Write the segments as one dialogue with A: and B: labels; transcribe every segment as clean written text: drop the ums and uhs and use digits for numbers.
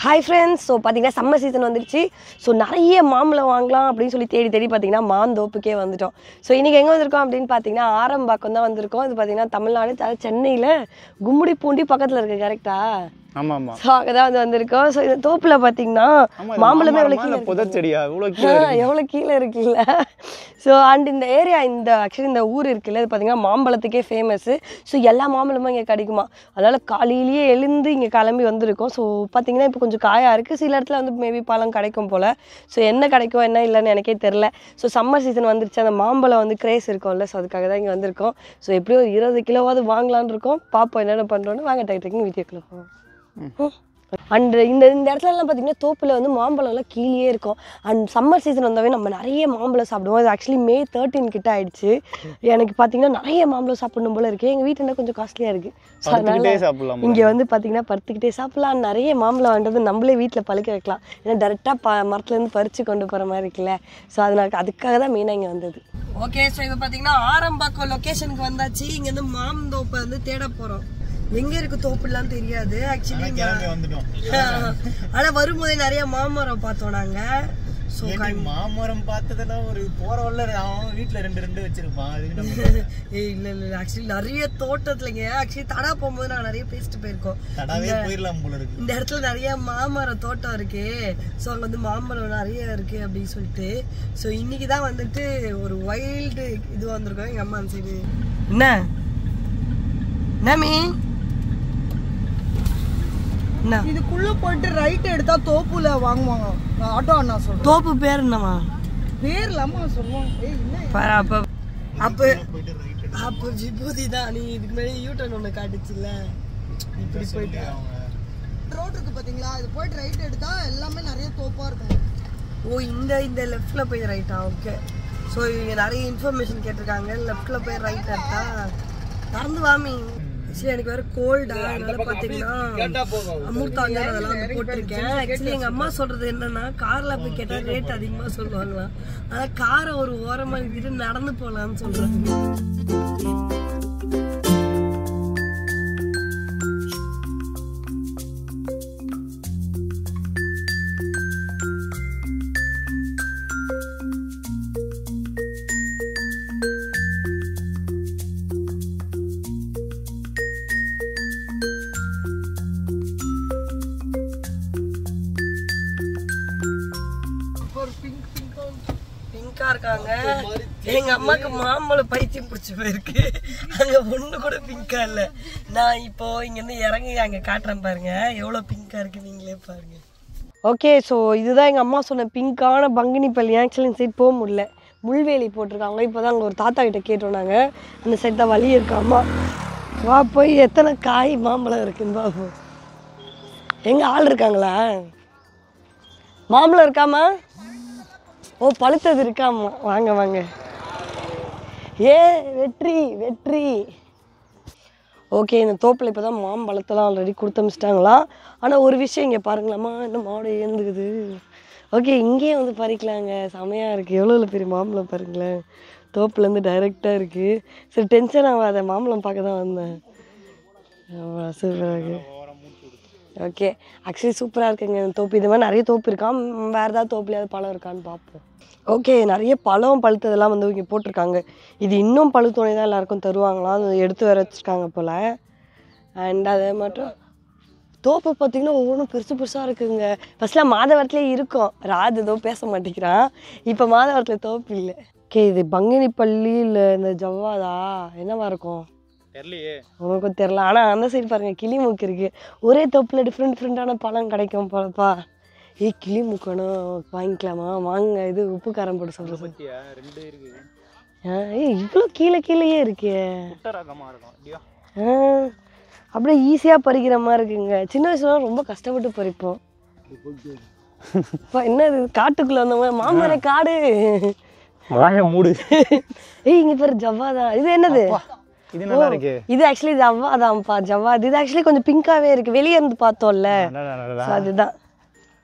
A: Hi friends, so பார்த்தீங்கன்னா summer season வந்துருச்சு. So நிறைய மாம்பழம் வாங்கலாம் அப்படின்னு சொல்லி தேடி பார்த்தீங்கன்னா மாந்தோப்புக்கே வந்துட்டோம். ஸோ இன்றைக்கி எங்கே வந்திருக்கோம் அப்படின்னு பார்த்தீங்கன்னா ஆரம்பாக்கம் தான் வந்திருக்கோம். இது பார்த்தீங்கன்னா தமிழ்நாடு, அதாவது சென்னையில் கும்முடிப்பூண்டி பக்கத்தில் இருக்குது, கரெக்டா?
B: ஆமாம் ஆமாம்.
A: ஸோ அங்கே தான் வந்திருக்கோம். ஸோ இந்த தோப்பில் பார்த்தீங்கன்னா மாம்பழமே எவ்வளோ கீழே இருக்குல்ல. ஸோ அண்ட் இந்த ஏரியா, ஆக்சுவலி இந்த ஊர் இருக்குல்ல, இது பார்த்தீங்கன்னா மாம்பழத்துக்கே ஃபேமஸ்ஸு. ஸோ எல்லா மாம்பழமும் இங்கே கிடைக்குமா. அதனால் காலையிலேயே எழுந்து இங்கே கிளம்பி வந்திருக்கோம். ஸோ பார்த்தீங்கன்னா இப்போ கொஞ்சம் காயாக இருக்குது. சில இடத்துல வந்து மேபி பழம் கிடைக்கும் போல். ஸோ என்ன கிடைக்கும் என்ன இல்லைன்னு எனக்கே தெரில. ஸோ சம்மர் சீசன் வந்துருச்சு, அந்த மாம்பழம் வந்து கிரேஸ் இருக்கும்ல. ஸோ அதுக்காக தான் இங்கே வந்திருக்கோம். ஸோ எப்படியும் ஒரு 20 கிலோவாவது வாங்கலான்னு இருக்கோம். பார்ப்போம் என்னென்ன பண்ணுறோன்னு. வாங்க டக்குன்னு வீடியோக்குள்ள போவோம். அண்ட் இந்த இடத்துலலாம் பார்த்தீங்கன்னா தோப்பில் வந்து மாம்பழம்லாம் கீழே இருக்கும். அண்ட் சம்மர் சீசன் வந்தாவே நம்ம நிறைய மாம்பழம் சாப்பிடுவோம். அது ஆக்சுவலி May 13 கிட்ட ஆயிடுச்சு. எனக்கு பார்த்தீங்கன்னா நிறைய மாம்பழம் சாப்பிடணும் போல இருக்குது. எங்கள் வீட்டில் கொஞ்சம் காஸ்ட்லியாக இருக்குது. ஸோ அதனால் இங்கே வந்து பார்த்தீங்கன்னா படுத்துக்கிட்டே சாப்பிட்லாம். நிறைய மாம்பழம் வாண்டது நம்மளே வீட்டில் பழுக்க வைக்கலாம். ஏன்னா டேரெக்டாக மரத்துலேருந்து பறித்து கொண்டு போகிற மாதிரி இருக்குல்ல. ஸோ அதுக்காக தான் மெயினாக இங்கே வந்தது. ஓகே, ஸோ இப்போ பார்த்தீங்கன்னா ஆரம்பாக்கம் லொக்கேஷனுக்கு வந்தாச்சு. இங்கேருந்து மாந்தோப்பை வந்து தேட போகிறோம். எங்க இருக்கு தோப்புலாம் தெரியாது ஆக்சுவலி. ஆனா வரும்போதே நிறைய மாமரம் பார்த்தோம் நாங்க.
B: மாமரம் பார்த்ததுல ஒரு போற வல்ல அவன் வீட்டுல ரெண்டு வச்சிருப்பான்.
A: இல்ல ஆக்சுவலி நிறைய தோட்டத்துலங்க. ஆக்சுவலி தடா போகும்போது நாங்க நிறைய பேசிட்டு போயிருக்கோம்.
B: போயிடலாம் போல இருக்கு.
A: இந்த இடத்துல நிறைய மாமரம் தோட்டம் இருக்கு. ஸோ அங்க வந்து மாமரம் நிறைய இருக்கு அப்படின்னு சொல்லிட்டு. ஸோ இன்னைக்குதான் வந்துட்டு ஒரு வைல்டு இது வந்திருக்கோம் எங்க அம்மா சைடு. என்ன
C: இதுக்குள்ள போயிட்டு ரைட் எடுத்தா தோப்புல வாங்குவாங்க. ஆட்டோ அண்ணா சொல்றேன்.
A: தோப்பு பேர் என்னமா?
C: பேர் இல்லாம சொல்லுவாங்க.
A: அப்ப விபூதி தான். நீ இதுக்கு மேலே யூட்டர்ன் ஒண்ணு காட்டுச்சுல்ல, இப்படி போயிட்டு
C: ரோட் இருக்கு பாத்தீங்களா, இது போயிட்டு ரைட் எடுத்தா எல்லாமே நிறைய தோப்பா இருக்கும்.
A: ஓ, இந்த லெஃப்ட்ல போய் ரைட்டா? ஓகே. ஸோ இங்க நிறைய இன்ஃபர்மேஷன் கேட்டிருக்காங்க. லெஃப்ட்ல போய் ரைட் எடுத்தா நடந்து வாமி. ஆக்சுவலி எனக்கு வேற கோல்டா, அதனால பாத்தீங்கன்னா அமிர்தாங்க அதெல்லாம் வந்து போட்டிருக்கேன். ஆக்சுவலி எங்க அம்மா சொல்றது என்னன்னா, கார்ல போய் கேட்டா ரேட் அதிகமா சொல்லுவாங்களாம். ஆனா காரை ஒரு ஓரமா நிறுத்திட்டு நடந்து போலாம்னு சொல்றாங்க. இருக்காங்க. எங்க அம்மாக்கு மாம்பழம் பைத்தியம் பிடிச்ச போயிருக்கு. அங்க ஒண்ணு கூட பிங்கா இல்ல. நான் இப்போ இங்க இருந்து இறங்கி அங்க காட்டுறேன் பாருங்க, எவ்வளவு பிங்கா இருக்கு நீங்களே பாருங்க. ஓகே, ஸோ இதுதான் எங்க அம்மா சொன்ன பிங்கான பங்கினி பள்ளி. ஆக்சுவலி இந்த சைட் போக முடியல, முள்வேலி போட்டிருக்காங்க. இப்போதான் அங்கே ஒரு தாத்தா கிட்ட கேட்டோம் நாங்கள். அந்த சைட் தான் வழி இருக்கு. அம்மா வா போய் எத்தனை காய் மாம்பழம் இருக்குன்னு பாப்போம். எங்க ஆள் இருக்காங்களா? மாம்பழம் இருக்காமா? ஓ, பழுத்தது இருக்காமா. வாங்க வாங்க. வெற்றி. ஓகே, இந்த தோப்பில் இப்போ தான் மாம்பழத்தெல்லாம் ஆல்ரெடி கொடுத்து அமிச்சிட்டாங்களாம். ஆனால் ஒரு விஷயம் இங்கே பாருங்களாம்மா, இந்த மாடு ஏந்துக்குது. ஓகே, இங்கேயே வந்து பறிக்கலாங்க. செமையாக இருக்குது. எவ்வளோ பெரிய மாம்பழம் பாருங்களேன். தோப்புலேருந்து டைரெக்டாக இருக்குது. சரி, டென்ஷன் ஆகாத, மாம்பழம் பார்க்க தான் வந்தேன். சூப்பராக இருக்குது. ஓகே, ஆக்சுவலி சூப்பராக இருக்குங்க இந்த தோப்பு. இது மாதிரி நிறைய தோப்பு இருக்கான். வேறு ஏதாவது தோப்புலையாவது பழம் இருக்கான்னு பார்ப்போம். ஓகே, நிறைய பழம் பழுத்ததெல்லாம் வந்து இங்கே போட்டிருக்காங்க. இது இன்னும் பழுத்தோனே தான் எல்லாருக்கும் தருவாங்களாம். அது எடுத்து வர வச்சுருக்காங்க போல். அண்ட் அதே மட்டும் தோப்பு பார்த்திங்கன்னா ஒவ்வொன்றும் பெருசாக இருக்குதுங்க. ஃபஸ்ட்லாம் மாதவரத்துலேயே இருக்கும். ராது ஏதோ பேச மாட்டேங்கிறான். இப்போ மாதவரத்தில் தோப்பு இல்லை. ஓகே, இது பங்கினி பள்ளி இல்லை இந்த ஜவ்வாதா என்னவா இருக்கும் உனக்கும் தெரில. ஆனால் அந்த சைடு பாருங்கள், கிளி மூக்கு இருக்குது. ஒரே தோப்பில் டிஃப்ரெண்டான பழம் கிடைக்கும் போலப்பா. கிளி மூக்கணும் வாங்கிக்கலாமா? வாங்க. இது உப்பு காரம் போட்டு சொல்கிறேன். இவ்வளோ கீழேயே இருக்கே. அப்படியே ஈஸியாக பறிக்கிற மாதிரி இருக்குங்க. சின்ன வயசுல ரொம்ப கஷ்டப்பட்டு பறிப்போம். என்னது காட்டுக்குள்ள வந்தவங்க மாமர காடு.
B: வாய மூடு.
A: ஏய் இங்க பேர் ஜவ்வாதான். இது என்னது?
B: இது நல்லா இருக்கு.
A: இது ஆக்சுவலி ஜவ்வாதான்ப்பா. ஜவ்வாது இது ஆக்சுவலி கொஞ்சம் பிங்காவே இருக்கு. வெளியே இருந்து பார்த்தோம்ல அதுதான்.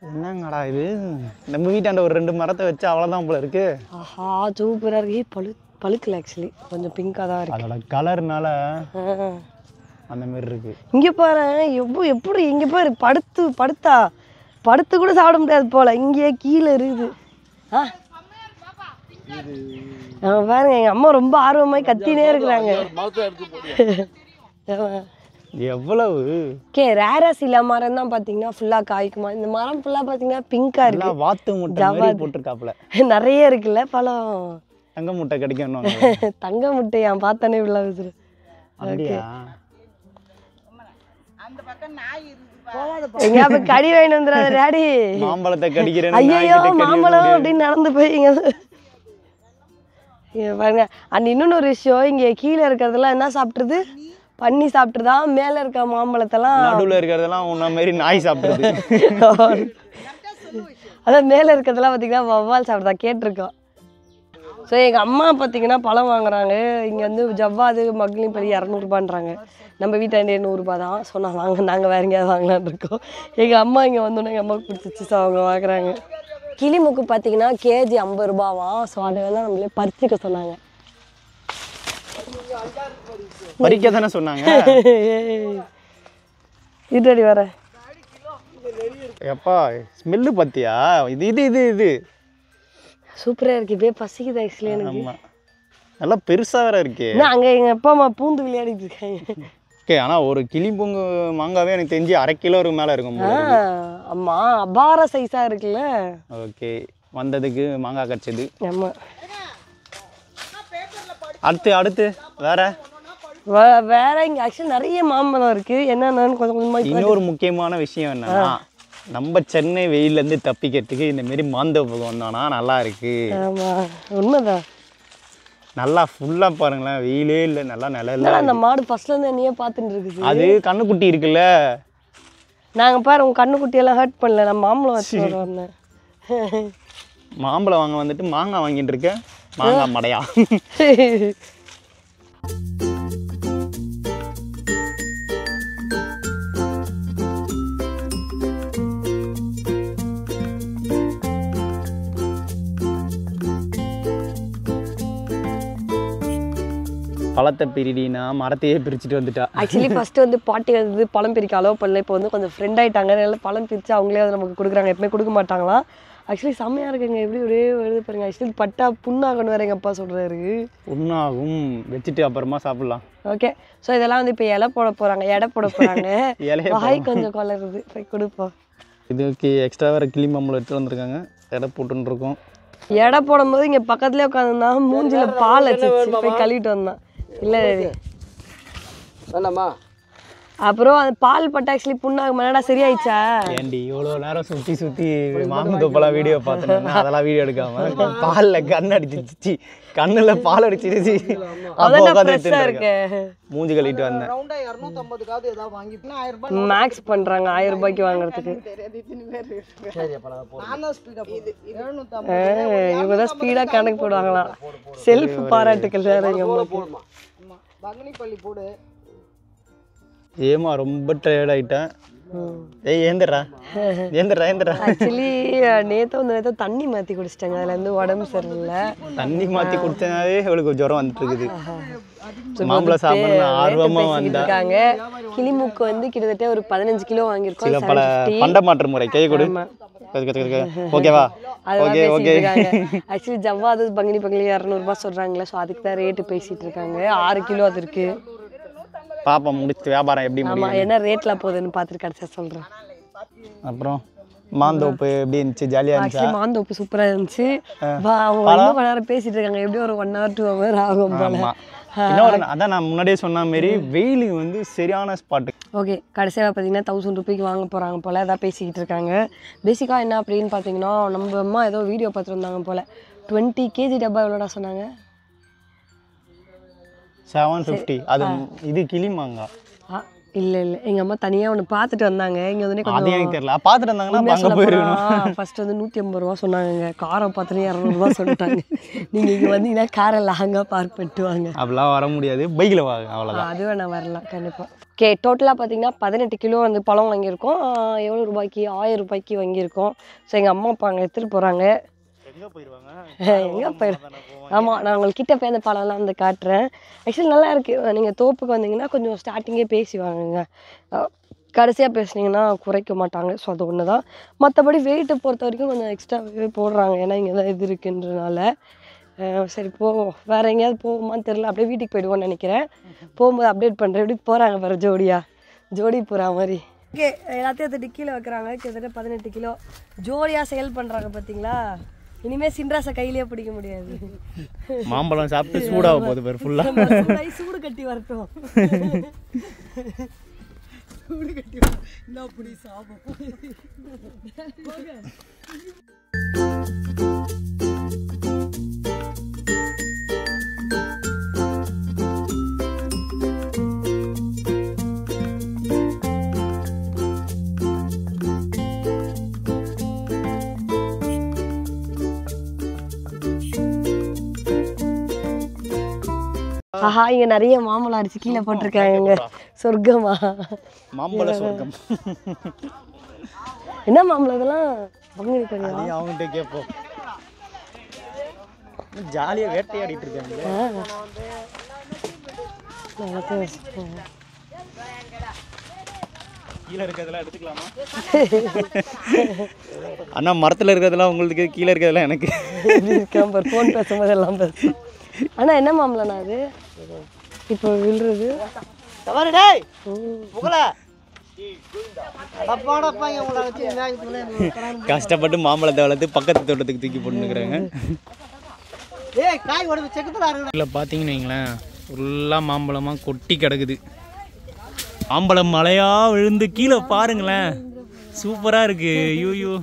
B: என்னங்கடா இது? நம்ம வீட்டாண்ட ஒரு 2 மரத்தை வச்சு அவ்வளோதான் போல இருக்கு.
A: ஆஹா சூப்பராக இருக்கு. பழுக்கல ஆக்சுவலி கொஞ்சம் பிங்காக தான் இருக்கு.
B: அதோட கலர்னால அந்த மாதிரி இருக்கு.
A: இங்கே பாரு எப்படி இங்கே பாரு படுத்து கூட சாப்பிட முடியாது போல. இங்கேயே கீழே இருக்குது. பாருங்க எங்கள் அம்மா ரொம்ப ஆர்வமாய் கத்தினே இருக்கிறாங்க.
B: எவ்வளவு
A: ரேரஸ் இல்ல மரம் தான் பார்த்தீங்கன்னா ஃபுல்லாக காய்க்குமா. இந்த மரம் ஃபுல்லாக பார்த்தீங்கன்னா பிங்காக இருக்கு.
B: வாத்து முட்டை போட்டிருக்காப்புல
A: நிறைய இருக்குல்ல பழம்.
B: தங்க முட்டை கிடைக்கும்.
A: தங்க முட்டை என் பார்த்தானே இவ்வளோ வச்சுரு. எங்க கடி வாங்கிட்டு வந்துடாத டாடி.
B: மாம்பழத்தை கடிக்கிறேன்.
A: ஐயோ மாம்பழம் அப்படின்னு நடந்து போய் பாருங்க. அண்ட் இன்னொன்று ஒரு விஷயம், இங்கே கீழே இருக்கிறதெல்லாம் என்ன சாப்பிட்ருது? பண்ணி சாப்பிட்டுதான். மேலே இருக்க மாம்பழத்தெல்லாம்
B: நடுவில் இருக்கிறதெல்லாம் உன்ன மாதிரி நாய் சாப்பிட்ருது.
A: அதான் மேலே இருக்கிறதெல்லாம் பார்த்தீங்கன்னா வவ்வால் சாப்பிட்றதா கேட்டிருக்கோம். ஸோ எங்கள் அம்மா பார்த்தீங்கன்னா பழம் வாங்குறாங்க. இங்கே வந்து ஜவ்வாது மகளின் படி 200ரூபான்றாங்க. நம்ம வீட்டாண்டே 100 தான். ஸோ நாங்கள் வேற எங்கேயாவது வாங்கலான்னு இருக்கோம். எங்கள் அம்மா இங்கே வந்தோன்னே எங்கள் அம்மாவுக்கு பிடிச்சிச்சு. ஸோ அவங்க வாங்குறாங்க. கிளிமுக்கு பார்த்தீங்கன்னா கேஜி 50 ரூபாவாம். ஸோ அதை வந்து நம்மளே பறிச்சுக்க சொன்னாங்க.
B: பறிக்க தானே சொன்னாங்க.
A: இதுடி வர
B: எப்பா ஸ்மெல்லு பார்த்தியா? இது
A: சூப்பராக இருக்கு. இப்படியே பசிக்குது ஆக்சுவலி எனக்கு.
B: நல்லா பெருசாக வேற இருக்கு.
A: அங்கே எங்கள் அப்பா அம்மா பூந்து விளையாடிட்டு இருக்காங்க.
B: ஓகே. ஆனால் ஒரு கிளிம்பொங்கு மாங்காவே எனக்கு தெரிஞ்சு 1/2 கிலோக்கு மேலே இருக்கும்.
A: அம்மா அபார சைஸாக இருக்குல்ல.
B: ஓகே. வந்ததுக்கு மாங்காய் கடிச்சது.
A: ஆமாம்.
B: அடுத்து
A: வேற இங்கே ஆக்சுவலி நிறைய மாம்பழம் இருக்குது. என்னென்னு கொஞ்சமாக
B: இன்னொரு முக்கியமான விஷயம் என்னன்னா, நம்ம சென்னை வெயிலேருந்து தப்பிக்கிறதுக்கு இந்தமாரி மாந்தோப்புக்கு வந்தோன்னா நல்லா இருக்கு.
A: ஆமாம் உண்மைதான்.
B: நல்லா ஃபுல்லாக பாருங்களேன். வெயிலே இல்லை, நல்லா நிழல்ல.
A: அந்த மாடு ஃபர்ஸ்ட்லேருந்து என்னையே பார்த்துட்டு இருக்குது.
B: அது கண்ணுக்குட்டி இருக்குல்ல.
A: நாங்கள் பாரு உங்கள் கண்ணுக்குட்டியெல்லாம் ஹர்ட் பண்ணல. நான் மாம்பழம் வச்சு வந்தேன்.
B: மாம்பழம் வாங்க வந்துட்டு மாங்காய் வாங்கிட்டு இருக்கேன். மாங்காய் மடையா. பழத்தை பிரிடினா மரத்தையே பிரிச்சுட்டு வந்துட்டா.
A: ஆக்சுவலி ஃபஸ்ட்டு வந்து பாட்டி வந்து பழம் பிரிக்க அலோவ் பண்ணல. இப்போ வந்து கொஞ்சம் ஃப்ரெண்ட் ஆகிட்டாங்க. அதனால பழம் பிரித்து அவங்களே அதை நமக்கு கொடுக்குறாங்க. எப்பவுமே கொடுக்க மாட்டாங்களாம். ஆக்சுவலி செம்மையாக இருக்குங்க. எப்படி ஒரே வருது பாருங்க. ஆக்சுவலி பட்டா புண்ணாகணும் வேறு எங்கள் அப்பா சொல்கிறாரு.
B: புண்ணாகும் வச்சுட்டு அப்புறமா சாப்பிட்லாம்.
A: ஓகே. ஸோ இதெல்லாம் வந்து இப்போ இலை போட போகிறாங்க. எடை போட போகிறாங்க. வாய் கொஞ்சம் கொலருது. போய் கொடுப்போம்.
B: இதுக்கு எக்ஸ்ட்ரா வேறு கிளி மாம்பழம் எடுத்து வந்திருக்காங்க. எடை போட்டுருக்கோம். எடை
A: போடும்போது இங்கே பக்கத்துலேயே உட்காந்துருந்தா மூஞ்சில் பால் வச்சு போய் கழுவிட்டு வந்தான். இல்லை வேண்டாமா. அப்புறம் அது பால் பட்டு ஆக்சுவலி புண்ணாக மனடா சரியாயிடுச்சா?
B: ஏண்டி இவ்வளோ நேரம் சுற்றி மாமந்தோப்பெல்லாம் வீடியோ பார்த்தேன்னா அதெல்லாம் வீடியோ எடுக்காம பாலில் கண் அடிச்சிச்சு. கண்ணில் பால் அடிச்சிருச்சு. மூஞ்சி கழிட்டு வந்தேன்.
A: மேக்ஸ் பண்ணுறாங்க 1000 ரூபாய்க்கு வாங்குறதுக்கு. இவங்க தான் ஸ்பீடாக கணக்கு போடுவாங்களாம். செல்ஃப் பாராட்டுக்கள் வேற எங்கள் அம்மா.
B: ஏமா ரொம்ப டயர்ட் ஆயிட்டேன். ஏய் ஏந்திரா.
A: ஆக்சுவலி நேற்று தண்ணி மாற்றி குடிச்சிட்டாங்க. அதில் வந்து உடம்பு சரியில்லை.
B: தண்ணி மாற்றி குடிச்சனாவே இவளுக்கு ஜுரம் வந்துட்டு இருக்குது. மாம்பழம் சாப்பிடணும் ஆர்வமாக வந்தாங்க.
A: கிளிமுக்கு வந்து கிட்டத்தட்ட ஒரு 15 கிலோ வாங்கியிருக்கோம்.
B: சில பல பண்ட மாற்று முறை கை கொடு. ஓகேவா? Okay okay.
A: ஆக்சுவலி ஜவ்வாது பங்கினி 200 ரூபாய் சொல்கிறாங்களே. ஸோ அதுக்கு தான் ரேட்டு பேசிகிட்டு இருக்காங்க. 6 கிலோ அது இருக்குது.
B: பாப்பா முடிச்சு வியாபாரம் எப்படி
A: முடியும், என்ன ரேட்ல போகுதுன்னு பார்த்துட்டு கடைசியாக சொல்கிறேன்.
B: அப்புறம் மாந்தோப்பு எப்படி இருந்துச்சு? ஜாலியாக இருந்துச்சு.
A: மாந்தோப்பு சூப்பராக இருந்துச்சு. அவங்க ரொம்ப கொஞ்ச நேரம் பேசிட்டு இருக்காங்க. எப்படி ஒரு 1 hour 2 hour ஆகும் போல.
B: இன்னொரு அதான் நான் முன்னாடியே சொன்ன மாரி வெயில் வந்து சரியான ஸ்பாட்டு.
A: ஓகே. கடைசியாக பார்த்தீங்கன்னா 1000 ரூபாய்க்கு வாங்க போகிறாங்க போல். அதான் பேசிக்கிட்டு இருக்காங்க. பேசிக்காக என்ன அப்படின்னு பார்த்தீங்கன்னா நம்ம அம்மா ஏதோ வீடியோ பார்த்துருந்தாங்க போல். 20 kg டப்பா எவ்வளோடா சொன்னாங்க?
B: 750. அது இது கிளி மாங்காய்.
A: இல்லை இல்லை எங்கள் அம்மா தனியாக ஒன்று பார்த்துட்டு வந்தாங்க இங்கே வந்து
B: அது எனக்கு தெரியல பார்த்துட்டு வந்தாங்கன்னா அங்கே போயிருக்கணும்.
A: ஃபர்ஸ்ட் வந்து 150 ரூபா சொன்னாங்க, காரை பார்த்துட்டு 200 ரூபா சொல்லிட்டாங்க. நீங்கள் இங்கே வந்தீங்கன்னா காரை லாங்காக பார்க் பண்ணிட்டு வாங்க.
B: அப்படிலாம் வர முடியாது, பைக்கில் வாங்க அவ்வளோதான்.
A: அது வேணா வரலாம் கண்டிப்பாக. ஓகே, டோட்டலாக பார்த்தீங்கன்னா 18 கிலோ வந்து பழம் வாங்கியிருக்கோம். எவ்வளோ ரூபாய்க்கு? 1000 ரூபாய்க்கு வாங்கியிருக்கோம். ஸோ எங்கள் அம்மா அப்பா அங்கே எடுத்துகிட்டு போகிறாங்க. எங்கே போயிடுவாங்க? ஆமாம், நான் உங்களுக்கு கிட்ட போய் அந்த பழம்லாம் வந்து காட்டுறேன். ஆக்சுவலி நல்லா இருக்குது. நீங்கள் தோப்புக்கு வந்தீங்கன்னா கொஞ்சம் ஸ்டார்டிங்கே பேசி வாங்குங்க, கடைசியாக பேசுனீங்கன்னா குறைக்க மாட்டாங்க. ஸோ அது ஒன்று தான். மற்றபடி வெயிட்டை பொறுத்த வரைக்கும் கொஞ்சம் எக்ஸ்ட்ராவே போடுறாங்க, ஏன்னா இங்கே தான் இது இருக்குன்றனால. சரி போவோம், வேறு எங்கேயாவது போவோமான்னு தெரில. அப்படியே வீட்டுக்கு போயிடுவோன்னு நினைக்கிறேன். போகும்போது அப்டேட் பண்ணுறேன். எப்படி போகிறாங்க பாரு, ஜோடி போகிற மாதிரி. ஓகே, எல்லாத்தையும் எடுத்துட்டு கீழே வைக்கிறாங்க. கிட்டத்தட்ட 18 கிலோ ஜோடியாக சேல் பண்ணுறாங்க பார்த்தீங்களா. இனிமேல் சின்ராசை கையிலேயே பிடிக்க முடியாது.
B: மாம்பழம் சாப்பிட்டு சூடாக போகுது பேர் ஃபுல்லாக.
A: சூடு கட்டி வரட்டும். சூடு கட்டி என்ன அப்படி சாப்பிடும். ஆஹா, இங்க நிறைய மாம்பழம் அடிச்சு கீழே போட்டிருக்காங்க. சொர்க்கமா?
B: மாம்பழ சொர்க்கம்.
A: என்ன மாம்பழம் இதெல்லாம்?
B: அவங்ககிட்ட கேட்போம். ஜாலியாக வேட்டையாடிட்டு இருக்காங்க. கீழே இருக்கிறதெல்லாம் எடுத்துக்கலாமா? அண்ணா மரத்தில் இருக்கிறதெல்லாம் உங்களுக்கு, கீழே இருக்கிறதெல்லாம் எனக்கு.
A: ஃபோன் பேசும்போது எல்லாம் பேசும். அண்ணா என்ன மாம்பழம்ண்ணா அது இப்போ விழுறது?
B: கஷ்டப்பட்டு மாம்பழத்தை வளர்த்து பக்கத்து தோட்டத்துக்கு தூக்கி போட்டுக்கிறாங்க. இல்லை பார்த்தீங்கன்னு வைங்களேன், ஃபுல்லாக மாம்பழமாக கொட்டி கிடக்குது. மாம்பழம் மழையாக விழுந்து கீழே பாருங்களேன், சூப்பராக இருக்குது. ஐயோ.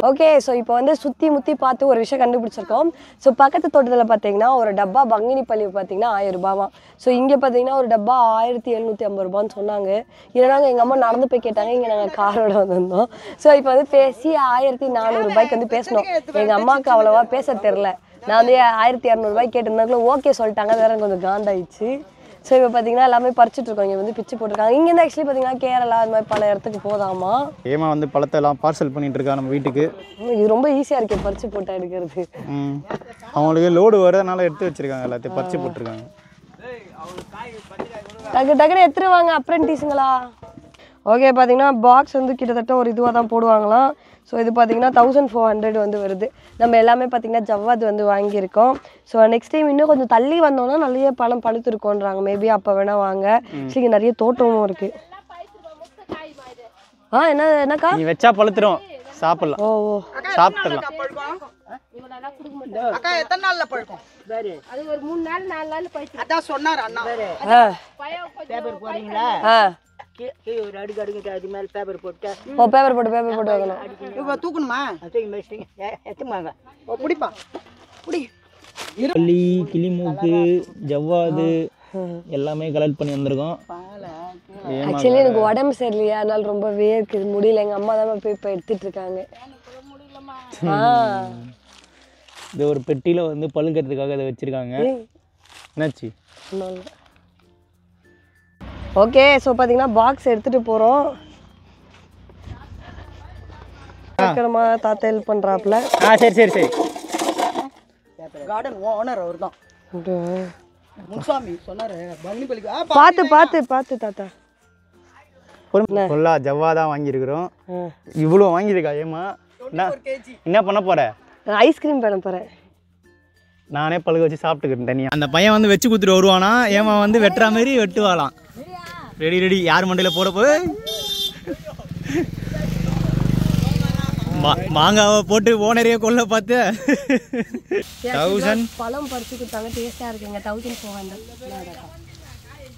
A: ஓகே, ஸோ இப்போ வந்து சுற்றி முற்றி பார்த்து ஒரு விஷயம் கண்டுபிடிச்சிருக்கோம். ஸோ பக்கத்து தோட்டத்தில் பார்த்தீங்கன்னா ஒரு டப்பா பங்கினிப்பள்ளி பார்த்தீங்கன்னா 1000 ரூபாவாம். ஸோ இங்கே பார்த்தீங்கன்னா ஒரு டப்பா 1750 ரூபான்னு சொன்னாங்க. இல்லைனா எங்கள் அம்மா நடந்து போய் கேட்டாங்க, இங்கே நாங்கள் காரோட வந்திருந்தோம். ஸோ இப்போ வந்து பேசி 1400 ரூபாய்க்கு வந்து பேசணும். எங்கள் அம்மாவுக்கு அவ்வளோவா பேச தெரில. நான் வந்து 1200 ரூபாய்க்கு கேட்டிருந்தாங்களோ ஓகே சொல்லிட்டாங்க. வேறு கொஞ்சம் காண்டாயிடுச்சு. ஸோ இப்போ பார்த்தீங்கன்னா எல்லாமே பறிச்சுட்டு இருக்கோம். இங்கே வந்து பிச்சு போட்டிருக்காங்க. இங்கேருந்து ஆக்சுவலி பார்த்தீங்கன்னா கேரளா அது மாதிரி பல இடத்துக்கு போதாமா.
B: ஏமா வந்து பழத்தெல்லாம் பார்சல் பண்ணிட்டு இருக்கா நம்ம வீட்டுக்கு.
A: இது ரொம்ப ஈஸியாக இருக்குது பறிச்சு போட்டால் எடுக்கிறது.
B: அவங்களுக்கு லோடு வரதுனால எடுத்து வச்சிருக்காங்க, எல்லாத்தையும் பறிச்சு போட்டிருக்காங்க.
A: டக்குன்னு எடுத்துருவாங்க அப்ரெண்டிஸுங்களா. ஓகே, பார்த்தீங்கன்னா பாக்ஸ் வந்து கிட்டத்தட்ட ஒரு இதுவாக தான் போடுவாங்களாம். ஸோ இது பார்த்தீங்கன்னா 1400 வந்து வருது. நம்ம எல்லாமே பார்த்தீங்கன்னா ஜவ்வாது வந்து வாங்கியிருக்கோம். ஸோ நெக்ஸ்ட் டைம் இன்னும் கொஞ்சம் தள்ளி வந்தோம்னா நிறைய பழம் பழுத்துருக்கோன்றாங்க. மேபி அப்போ வேணால் வாங்க. சரி, நிறைய தோட்டமும் இருக்குது. என்னக்கா
B: நீ வச்சா பழுத்துரும், சாப்பிடலாம்.
A: ஓ
B: சாப்பிடலாம்.
C: அக்கா எத்தனை நாள்ல பழுக்கும்?
D: அது ஒரு 3 நாள் 4 நாள் பழுத்து.
C: அதான் சொன்னார் அண்ணா.
D: பேப்பர் போடுறீங்களா? ஒரு அடுக்கு அடுக்கு அது மேல பேப்பர் போட்டு
A: பேப்பர் போட்டு வைக்கணும்.
C: இப்போ தூக்கணுமா?
D: தூக்கி வச்சிட்டீங்க, எத்துமாங்க
C: பிடிப்பா பிடி.
B: பள்ளி, கிளிமூக்கு, ஜவ்வாது எல்லாமே கலெக்ட் பண்ணி வந்திருக்கோம்.
A: ஆக்சுவலி எனக்கு உடம்பு சரியில்லையா, அதனால ரொம்ப வேர்க்குது, முடியல. எங்கள் அம்மா தான் போய் இப்போ எடுத்துட்டு இருக்காங்க.
B: இது ஒரு பெட்டியில் வந்து பழுக்கிறதுக்காக அதை வச்சுருக்காங்க. என்னாச்சு?
A: ஓகே, ஸோ பார்த்தீங்கன்னா பாக்ஸ் எடுத்துகிட்டு போகிறோம். சீக்கிரமாக தாத்தா ஹெல்ப் பண்ணுறாப்புல.
B: சரி.
C: கார்டன் ஓனர் அவர் தான் முன்சாமி சொன்னாரு.
A: பார்த்து தாத்தா.
B: ஃபுல்லாக ஜவ்வாதான் வாங்கியிருக்கிறோம். இவ்வளோ வாங்கியிருக்கா ஏமா? என்ன பண்ண போற?
A: ஐஸ்கிரீம் பண்ண போகிறேன்.
B: நானே பழுக வச்சு சாப்பிட்டுக்கிறேன் தனியாக. அந்த பையன் வந்து வச்சு கொடுத்துட்டு வருவானா, ஏமா வந்து வெட்டுற மாதிரி வெட்டுவாளாம். ரெடி யார் மண்டையில் போட போய் மாங்காவை போட்டு ஓனரையே கொல்ல பார்த்து 1000
A: பழம் பறிச்சு கொடுத்தாங்க. டேஸ்ட்டாக இருக்குங்க. 1400.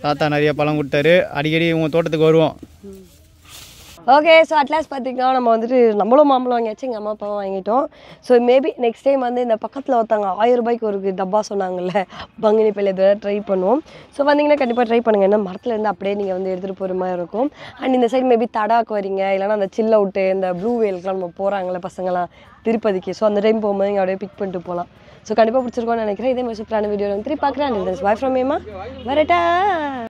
B: தாத்தா நிறைய பழம் கொடுத்தாரு. அடிக்கடி உங்கள் தோட்டத்துக்கு வருவோம்.
A: ஓகே ஸோ அட்லாஸ்ட் பார்த்தீங்கன்னா நம்ம வந்துட்டு நம்மளும் மாம்பழம் வாங்கியாச்சு எங்கள் அம்மா அப்பாவும் வாங்கிட்டோம். ஸோ மேபி நெக்ஸ்ட் டைம் வந்து இந்த பக்கத்தில் ஒருத்தவங்க 1000 ரூபாய்க்கு ஒரு டப்பா சொன்னாங்கல்ல பங்கினி பள்ளி இதை ட்ரை பண்ணுவோம். ஸோ வந்தீங்கன்னா கண்டிப்பாக ட்ரை பண்ணுங்கள். ஏன்னா மரத்தில் இருந்து அப்படியே நீங்கள் வந்து எடுத்துகிட்டு போகிற மாதிரி இருக்கும். அண்ட் இந்த சைடு மேபி தடாக்கு வரீங்க இல்லைனா அந்த சில் அவுட்டு இந்த ப்ளூ வேலுக்குலாம் நம்ம போகிறாங்களே பசங்களாம் திருப்பதிக்கு. ஸோ அந்த டைம் போகும்போது இங்கே அப்படியே பிக் பண்ணிட்டு போகலாம். ஸோ கண்டிப்பாக பிடிச்சிருக்கோன்னு நினைக்கிறேன். இதே மாதிரி சூப்பரான வீடியோ வந்து திருப்பி பார்க்குறேன். பாய் ஃப்ரம் மேமா வரட்டா.